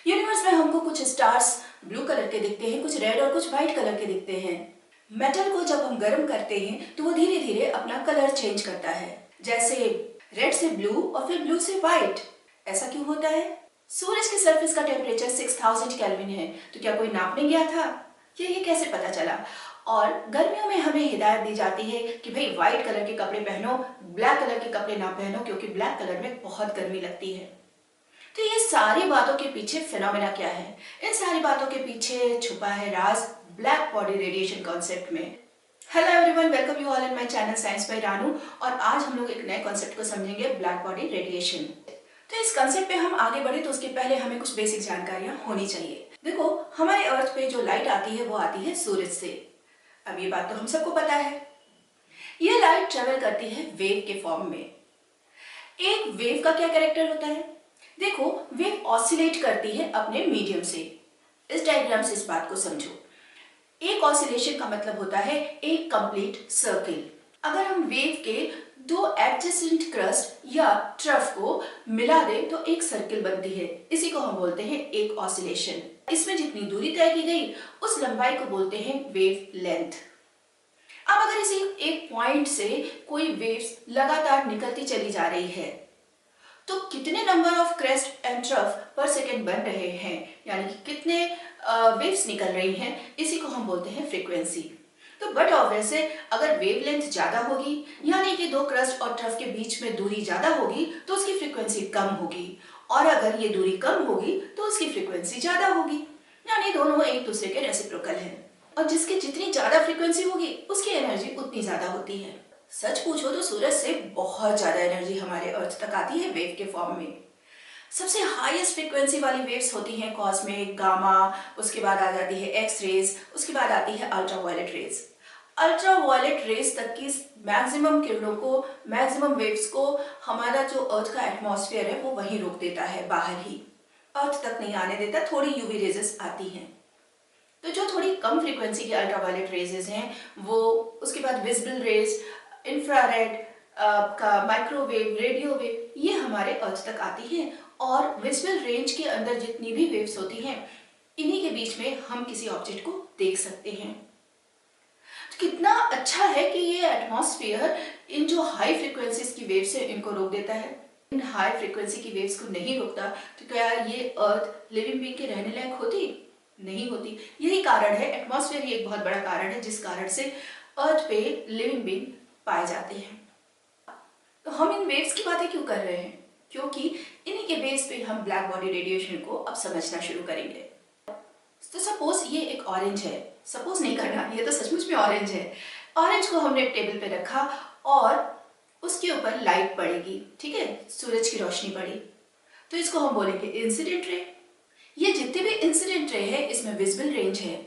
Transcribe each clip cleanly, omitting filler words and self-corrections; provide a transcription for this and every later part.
Universe में हमको कुछ स्टार्स ब्लू कलर के दिखते हैं, कुछ रेड और कुछ व्हाइट कलर के दिखते हैं। मेटल को जब हम गर्म करते हैं तो वो धीरे धीरे अपना कलर चेंज करता है, जैसे रेड से ब्लू और फिर ब्लू से व्हाइट। ऐसा क्यों होता है? सूरज के सरफेस का टेम्परेचर 6000 केल्विन है, तो क्या कोई नापने गया था? ये कैसे पता चला? और गर्मियों में हमें हिदायत दी जाती है कि भाई व्हाइट कलर के कपड़े पहनो, ब्लैक कलर के कपड़े ना पहनो, क्योंकि ब्लैक कलर में बहुत गर्मी लगती है। तो ये सारी बातों के पीछे फिनोमेना क्या है? इन सारी बातों के पीछे छुपा है राज ब्लैक बॉडी रेडिएशन कॉन्सेप्ट में। Hello everyone, welcome you all in my channel science by Ranu. और आज हम लोग एक नए कॉन्सेप्ट को समझेंगे, ब्लैक बॉडी रेडिएशन। तो इस कॉन्सेप्ट पे हम आगे बढ़े तो उसके पहले हमें कुछ बेसिक जानकारियां होनी चाहिए। देखो, हमारे अर्थ पे जो लाइट आती है वो आती है सूरज से। अब ये बात तो हम सबको पता है। ये लाइट ट्रेवल करती है वेव के फॉर्म में। एक वेव का क्या कैरेक्टर होता है? देखो, वेव ऑसिलेट करती है अपने मीडियम से। इस डायग्राम से इस बात को समझो। एक ऑसिलेशन का मतलब होता है एक कंप्लीट सर्किल। अगर हम वेव के दो एडजेसेंट क्रस्ट या ट्रफ को मिला दें तो एक सर्किल बनती है। इसी को हम बोलते हैं एक ऑसिलेशन। इसमें जितनी दूरी तय की गई उस लंबाई को बोलते हैं वेव लेंथ। अब अगर इसी एक पॉइंट से कोई वेव्स लगातार निकलती चली जा रही है तो कितने number of crest and trough पर सेकेंड बन रहे हैं, यानी कि कितने वेव्स निकल रही हैं, इसी को हम बोलते हैं फ्रीक्वेंसी। तो बट ऑब्वियस है, अगर वेवलेंथ ज्यादा होगी यानी कि दो क्रस्ट और ट्रफ के बीच में दूरी ज्यादा होगी तो उसकी फ्रीक्वेंसी कम होगी, और अगर ये दूरी कम होगी तो उसकी फ्रीक्वेंसी ज्यादा होगी, यानी दोनों एक दूसरे के रेसिप्रोकल हैं। और जिसकी जितनी ज्यादा फ्रीक्वेंसी होगी उसकी एनर्जी उतनी ज्यादा होती है। सच पूछो तो सूरज से बहुत ज्यादा एनर्जी हमारे अर्थ तक आती है वेव के फॉर्म में। सबसे हाईएस्ट फ्रीक्वेंसी वाली वेव्स होती हैं कॉस्मिक, गामा, उसके बाद आ जाती है एक्स रेज, उसके बाद आती है अल्ट्रावायलेट रेज। अल्ट्रावायलेट रेज तक की मैक्सिमम किरणों को, मैक्सिमम वेव्स को हमारा जो अर्थ का एटमॉस्फेयर है वो वहीं रोक देता है, बाहर ही, अर्थ तक नहीं आने देता। थोड़ी यूवी रेजेस आती हैं। तो जो थोड़ी कम फ्रीक्वेंसी के अल्ट्रावायलेट रेजेस हैं वो, उसके बाद विजिबल रेज, इंफ्रारेड का, माइक्रोवेव, रेडियो वेव, ये हमारे अर्थ तक आती हैं। और विजिबल रेंज के अंदर जितनी भी वेव्स होती हैं इन्हीं के बीच में हम किसी ऑब्जेक्ट को देख सकते हैं। तो कितना अच्छा है कि ये एटमॉस्फेयर इन जो हाई फ्रीक्वेंसीज की वेव्स है इनको रोक देता है। इन हाई फ्रीक्वेंसी की वेव्स को नहीं रोकता तो क्या ये अर्थ लिविंग बीइंग के रहने लायक होती? नहीं होती। यही कारण है, एटमॉस्फेयर ही एक बहुत बड़ा कारण है जिस कारण से अर्थ पे लिविंग बीइंग पाए जाते हैं। तो हम इन वेव्स की बातें क्यों कर रहे हैं? क्योंकि इन्हीं के बेस पे हम ब्लैक बॉडी रेडिएशन को अब समझना शुरू करेंगे। तो सपोज ये एक ऑरेंज है, सपोज नहीं करना, ये तो सचमुच में ऑरेंज है। ऑरेंज को हमने टेबल पे रखा और उसके ऊपर लाइट पड़ेगी, ठीक है, सूरज की रोशनी पड़ी, तो इसको हम बोलेंगे इंसिडेंट रे। ये जितने भी इंसिडेंट रे है इसमें विजिबल रेंज है।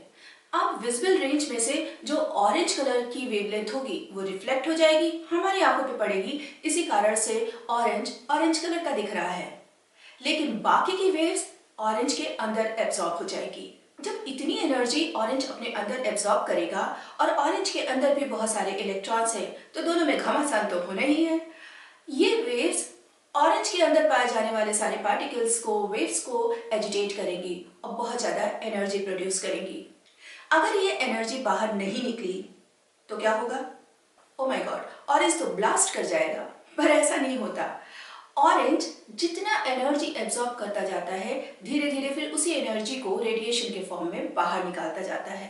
अब विजिबल रेंज में से जो ऑरेंज कलर की वेवलेंथ होगी वो रिफ्लेक्ट हो जाएगी, हमारी आंखों पे पड़ेगी, इसी कारण से ऑरेंज कलर का दिख रहा है। लेकिन बाकी की वेव्स ऑरेंज के अंदर एब्जॉर्ब हो जाएगी। जब इतनी एनर्जी ऑरेंज अपने अंदर एब्जॉर्ब करेगा और ऑरेंज के अंदर भी बहुत सारे इलेक्ट्रॉन्स हैं तो दोनों में घमासान तो होना ही है। ये वेव्स ऑरेंज के अंदर पाए जाने वाले सारे पार्टिकल्स को, वेव्स को एजिटेट करेंगी और बहुत ज्यादा एनर्जी प्रोड्यूस करेंगी। अगर ये एनर्जी बाहर नहीं निकली तो क्या होगा? ओ माय गॉड, ऑरेंज तो ब्लास्ट कर जाएगा। पर ऐसा नहीं होता। ऑरेंज जितना एनर्जी एब्जॉर्ब करता जाता है धीरे धीरे फिर उसी एनर्जी को रेडिएशन के फॉर्म में बाहर निकालता जाता है।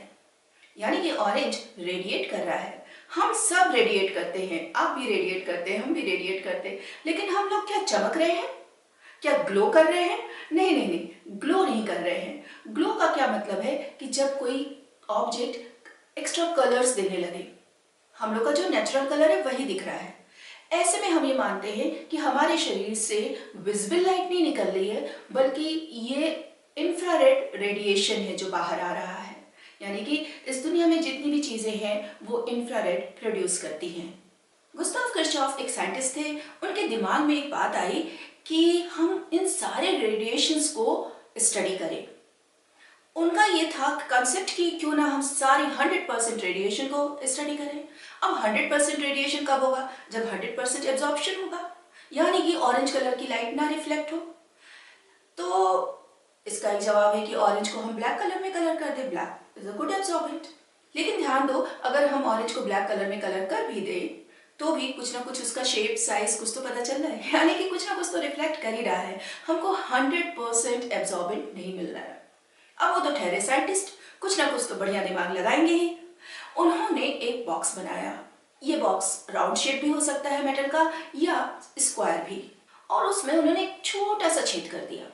यानी कि ऑरेंज रेडिएट कर रहा है। हम सब रेडिएट करते हैं, आप भी रेडिएट करते हैं, हम भी रेडिएट करते हैं, लेकिन हम लोग क्या चमक रहे हैं? क्या ग्लो कर रहे हैं? नहीं नहीं नहीं, ग्लो नहीं कर रहे हैं। ग्लो का क्या मतलब है कि जब कोई ऑब्जेक्ट एक्स्ट्रा कलर्स देने लगे, हम लोग का जो नेचुरल कलर है वही दिख रहा है। ऐसे में हम ये मानते हैं कि हमारे शरीर से विजिबल लाइट नहीं निकल रही है, बल्कि ये इंफ्रारेड रेडिएशन है जो बाहर आ रहा है। यानी कि इस दुनिया में जितनी भी चीजें हैं वो इंफ्रारेड प्रोड्यूस करती हैं। गुस्ताव किरचॉफ एक साइंटिस्ट थे, उनके दिमाग में एक बात आई कि हम इन सारे रेडिएशंस को स्टडी करें। उनका ये था कंसेप्ट कि क्यों ना हम सारी 100% रेडिएशन को स्टडी करें। अब 100% रेडिएशन कब होगा? जब 100% एब्जॉर्प्शन होगा, यानी कि ऑरेंज कलर की लाइट ना रिफ्लेक्ट हो। तो इसका एक जवाब है कि ऑरेंज को हम ब्लैक कलर में कलर कर दे, black is a good absorbent. लेकिन ध्यान दो, अगर हम ऑरेंज को ब्लैक कलर में कलर कर भी दे तो भी कुछ ना कुछ उसका शेप साइज कुछ तो पता चल रहा है, यानी कि कुछ ना कुछ तो रिफ्लेक्ट कर ही रहा है। हमको 100% एब्जॉर्बेंट नहीं मिल रहा है। अब वो तो ठहरे साइंटिस्ट, कुछ ना कुछ तो बढ़िया दिमाग लगाएंगे ही। उन्होंने एक बॉक्स बनाया। ये बॉक्स राउंड शेप भी हो सकता है मेटल का, या स्क्वायर भी, और उसमें उन्होंने एक छोटा सा छेद कर दिया।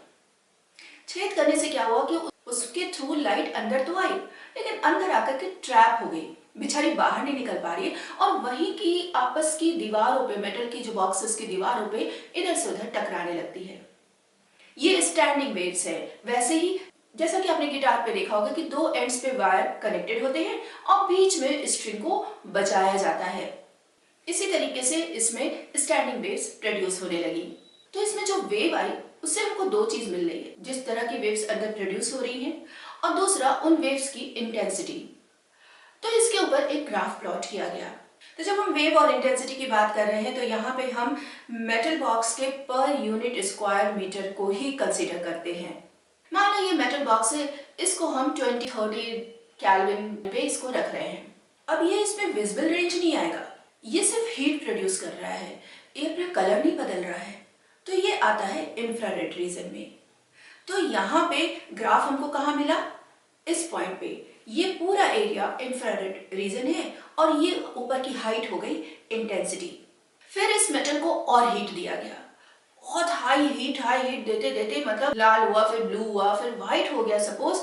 छेद करने से क्या हुआ कि उसके थ्रू लाइट अंदर तो आई, लेकिन अंदर आकर के ट्रैप हो गई, बेचारी बाहर नहीं निकल पा रही है, और वहीं की आपस की दीवारों पे, मेटल की जो बॉक्सेस की दीवारों पे इधर से उधर टकराने लगती है। ये स्टैंडिंग वेव्स है। वैसे ही जैसा कि आपने गिटार पे देखा होगा कि दो एंड्स पे वायर कनेक्टेड होते हैं और बीच में स्ट्रिंग को बजाया जाता है। इसी तरीके से इसमें स्टैंडिंग वेव्स प्रोड्यूस होने लगी। तो इसमें जो वेव आई उससे हमको दो चीज मिल रही है, जिस तरह की वेव्स अंदर प्रोड्यूस हो रही हैं, और दूसरा उन वेव्स की इंटेंसिटी। तो इसके ऊपर एक ग्राफ प्लॉट किया गया। तो जब हम वेव और इंटेंसिटी की बात कर रहे हैं तो यहाँ पे हम मेटल बॉक्स के पर यूनिट स्क्वायर मीटर को ही कंसीडर करते हैं। मान लो ये मेटल बॉक्स है, इसको हम 20-30 केल्विन पे इसको रख रहे हैं। अब ये इसमें विजिबल रेंज नहीं आएगा, ये सिर्फ हीट प्रोड्यूस कर रहा है, ये अपना कलर नहीं बदल रहा है, तो ये आता है इंफ्रारेड रीजन में। तो यहाँ पे ग्राफ हमको कहाँ मिला? इस पॉइंट पे। ये पूरा एरिया इंफ्रारेड रीजन है और ये ऊपर की हाइट हो गई इंटेंसिटी। फिर इस मेटल को और हीट दिया गया, बहुत हाई हीट देते देते मतलब लाल हुआ, फिर ब्लू हुआ, फिर व्हाइट हो गया। सपोज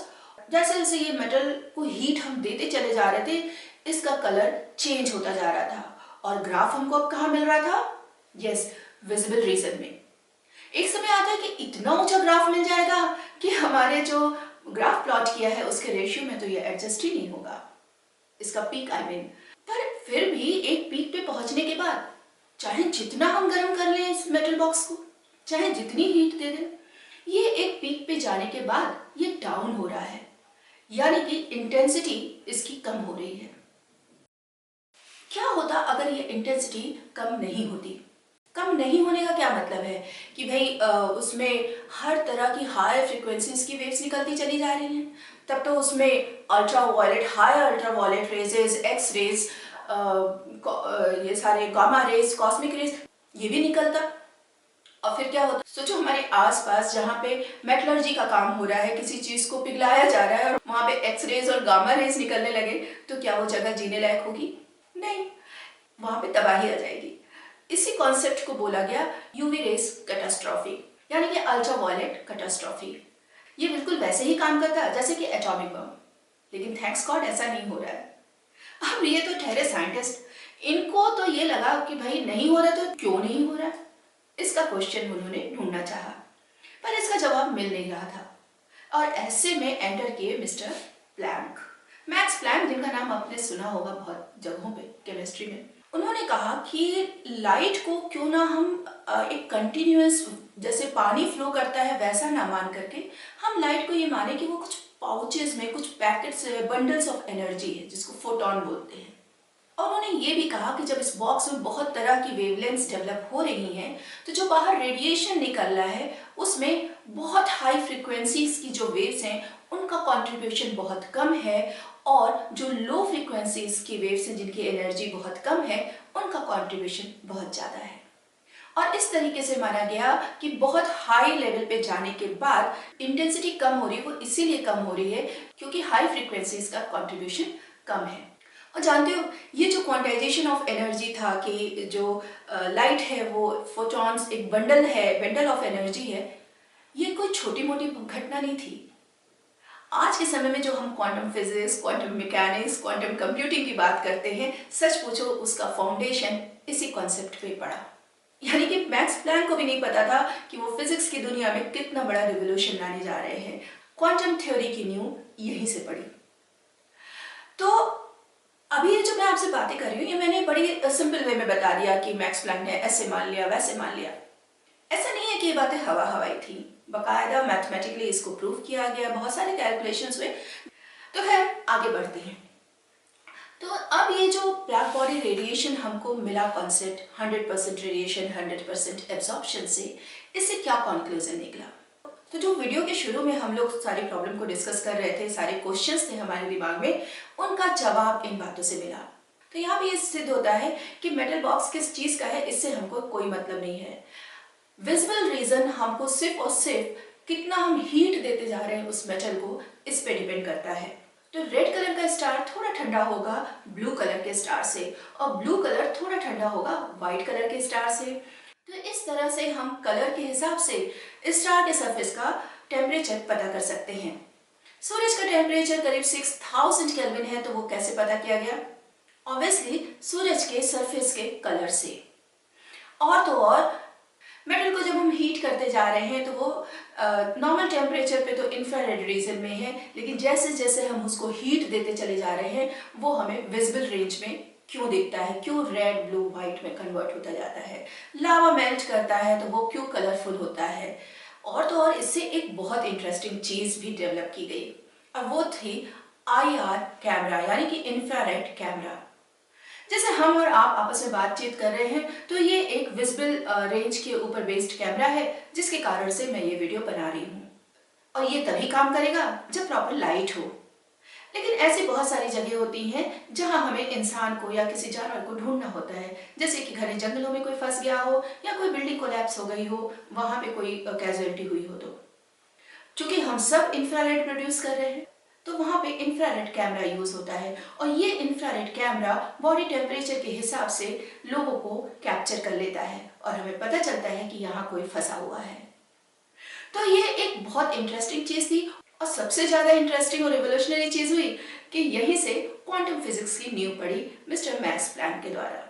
जैसे जैसे ये मेटल को हीट हम देते चले जा रहे थे, इसका कलर चेंज होता जा रहा था। और ग्राफ हमको अब कहाँ मिल रहा था? यस, विजिबल रीजन में। एक समय आता है कि इतना ऊंचा ग्राफ मिल जाएगा कि हमारे जो ग्राफ प्लॉट किया है उसके रेशियो में तो ये एडजस्ट ही नहीं होगा, इसका पीक आई मीन। पर फिर भी एक पीक पे पहुंचने के बाद चाहे जितना हम गर्म कर लें इस मेटल बॉक्स को, चाहे जितनी हीट दे दें, ये एक पीक पे जाने के बाद ये डाउन हो रहा है, यानी कि इंटेंसिटी इसकी कम हो रही है। क्या होता अगर ये इंटेंसिटी कम नहीं होती? कम नहीं होने का क्या मतलब है कि भाई उसमें हर तरह की हाई फ्रीक्वेंसीज की वेव्स निकलती चली जा रही हैं, तब तो उसमें ultra violet, high ultra violet rays, X rays, ये सारे गामा रेज, कॉस्मिक रेज, ये भी निकलता। और फिर क्या होता? सोचो हमारे आसपास जहाँ पे मेटलर्जी का काम हो रहा है, किसी चीज को पिघलाया जा रहा है और वहां पे एक्स रेज और गामा रेज निकलने लगे, तो क्या वो जगह जीने लायक होगी? नहीं, वहां पे तबाही आ जाएगी। इसी कॉन्सेप्ट को बोला गया यूवी रेस कैटास्ट्रॉफी, यानी कि अल्ट्रा वायलेट कैटास्ट्रॉफी। ये बिल्कुल वैसे ही काम करता है जैसे कि एटॉमिक बम, लेकिन थैंक्स गॉड ऐसा नहीं हो रहा है। अब ये तो ठहरे साइंटिस्ट, इनको तो ये लगा कि भाई नहीं हो रहा तो क्यों नहीं हो रहा, इसका क्वेश्चन उन्होंने ढूंढना चाहा, पर इसका जवाब मिल नहीं रहा था। और ऐसे में एंटर किए मिस्टर प्लैंक, मैक्स प्लैंक, जिनका नाम आपने सुना होगा बहुत जगहों पे केमिस्ट्री में। उन्होंने कहा कि लाइट को क्यों ना हम एक कंटिन्यूअस, जैसे पानी फ्लो करता है वैसा ना मान करके हम लाइट को ये माने कि वो कुछ पाउचेस में, कुछ पैकेट्स, बंडल्स ऑफ एनर्जी है जिसको फोटोन बोलते हैं। और उन्होंने ये भी कहा कि जब इस बॉक्स में बहुत तरह की वेवलेंथ्स डेवलप हो रही हैं, तो जो बाहर रेडिएशन निकल रहा है उसमें बहुत हाई फ्रीक्वेंसीज की जो वेव्स हैं उनका कंट्रीब्यूशन बहुत कम है, और जो लो फ्रीक्वेंसीज की वेव्स हैं जिनकी एनर्जी बहुत कम है उनका कंट्रीब्यूशन बहुत ज़्यादा है। और इस तरीके से माना गया कि बहुत हाई लेवल पे जाने के बाद इंटेंसिटी कम हो रही है, वो इसीलिए कम हो रही है क्योंकि हाई फ्रीक्वेंसीज का कंट्रीब्यूशन कम है। और जानते हो, ये जो क्वांटाइजेशन ऑफ एनर्जी था कि जो लाइट है वो फोटॉन्स, एक बंडल है, बंडल ऑफ एनर्जी है, ये कोई छोटी मोटी घटना नहीं थी। आज के समय में जो हम quantum physics, quantum mechanics, quantum computing की बात करते हैं, सच पूछो उसका फाउंडेशन इसी कॉन्सेप्ट पे पड़ा। यानी कि मैक्स प्लैंक को भी नहीं पता था कि वो फिजिक्स की दुनिया में कितना बड़ा रिवोल्यूशन लाने जा रहे हैं। क्वांटम थ्योरी की नींव यहीं से पड़ी। तो अभी ये जो मैं आपसे बातें कर रही हूँ, ये मैंने बड़ी सिंपल वे में बता दिया कि मैक्स प्लैंक ने ऐसे मान लिया, वैसे मान लिया। ऐसा नहीं है कि ये बातें हवा हवाई थी, बकायदा मैथमेटिकली इसको प्रूव किया गया, बहुत सारे कैलकुलेशंस हुए। तो खैर आगे बढ़ते हैं। तो अब ये जो ब्लैक बॉडी रेडिएशन हमको मिला कॉन्सेप्ट, 100% रेडिएशन, 100% एब्जॉर्प्शन से, इससे क्या कंक्लूजन निकला? तो जो वीडियो के शुरू में हम लोग सारी प्रॉब्लम को डिस्कस कर रहे थे, सारे क्वेश्चंस थे हमारे दिमाग में, उनका जवाब इन बातों से मिला। तो यहाँ भी ये सिद्ध होता है कि मेटल बॉक्स किस चीज का है इससे हमको कोई मतलब नहीं है। विजिबल रीजन हमको सिर्फ और सिर्फ कितना हम हीट देते जा रहे हैं उस मेटल को, इस पे डिपेंड करता है। तो रेड कलर का स्टार थोड़ा ठंडा होगा ब्लू कलर के स्टार से, और ब्लू कलर थोड़ा ठंडा होगा व्हाइट कलर के स्टार से। तो इस तरह से हम कलर के हिसाब से स्टार के सरफेस का टेम्परेचर पता कर सकते हैं। सूरज का टेम्परेचर करीब 6000 केल्विन है, तो वो कैसे पता किया गया? ऑब्वियसली सूरज के सरफेस के कलर से। और तो और मेटल को जब हम हीट करते जा रहे हैं तो वो नॉर्मल टेम्परेचर पे तो इंफ्रारेड रीजन में है, लेकिन जैसे जैसे हम उसको हीट देते चले जा रहे हैं वो हमें विजिबल रेंज में क्यों दिखता है, क्यों रेड ब्लू व्हाइट में कन्वर्ट होता जाता है। लावा मेल्ट करता है तो वो क्यों कलरफुल होता है। और तो और इससे एक बहुत इंटरेस्टिंग चीज भी डेवलप की गई, और वो थी IR कैमरा, यानी कि इंफ्रारेड कैमरा। जैसे हम और आप आपस में बातचीत कर रहे हैं तो ये एक विजिबल रेंज के ऊपर बेस्ड कैमरा है, जिसके कारण से मैं ये वीडियो बना रही हूँ। और ये तभी काम करेगा जब प्रॉपर लाइट हो। लेकिन ऐसी बहुत सारी जगह होती हैं जहां हमें इंसान को या किसी जानवर को ढूंढना होता है, जैसे कि घने जंगलों में कोई फंस गया हो, या कोई बिल्डिंग कोलैप्स हो गई हो, वहां पे कोई कैजुअलिटी हुई हो। तो चूंकि हम सब इंफ्रारेड प्रोड्यूस कर रहे हैं तो वहां पे इंफ्रारेड कैमरा यूज होता है, और ये इंफ्रारेड कैमरा बॉडी टेम्परेचर के हिसाब से लोगों को कैप्चर कर लेता है और हमें पता चलता है कि यहाँ कोई फंसा हुआ है। तो ये एक बहुत इंटरेस्टिंग चीज थी, और सबसे ज्यादा इंटरेस्टिंग और रिवोल्यूशनरी चीज हुई कि यहीं से क्वांटम फिजिक्स की नींव पड़ी मिस्टर मैक्स प्लैंक के द्वारा।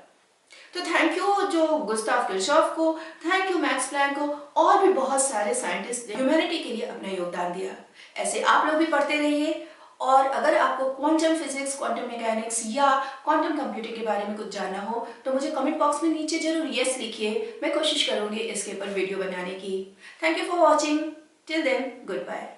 तो थैंक यू जो गुस्ताव किरचॉफ को, थैंक यू मैक्स प्लैंक को, और भी बहुत सारे साइंटिस्ट ने ह्यूमैनिटी के लिए अपना योगदान दिया। ऐसे आप लोग भी पढ़ते रहिए, और अगर आपको क्वांटम फिजिक्स, क्वांटम मैकेनिक्स या क्वांटम कंप्यूटिंग के बारे में कुछ जानना हो तो मुझे कमेंट बॉक्स में नीचे जरूर यस लिखिए। मैं कोशिश करूंगी इसके ऊपर वीडियो बनाने की। Thank you for watching. Till then, good bye.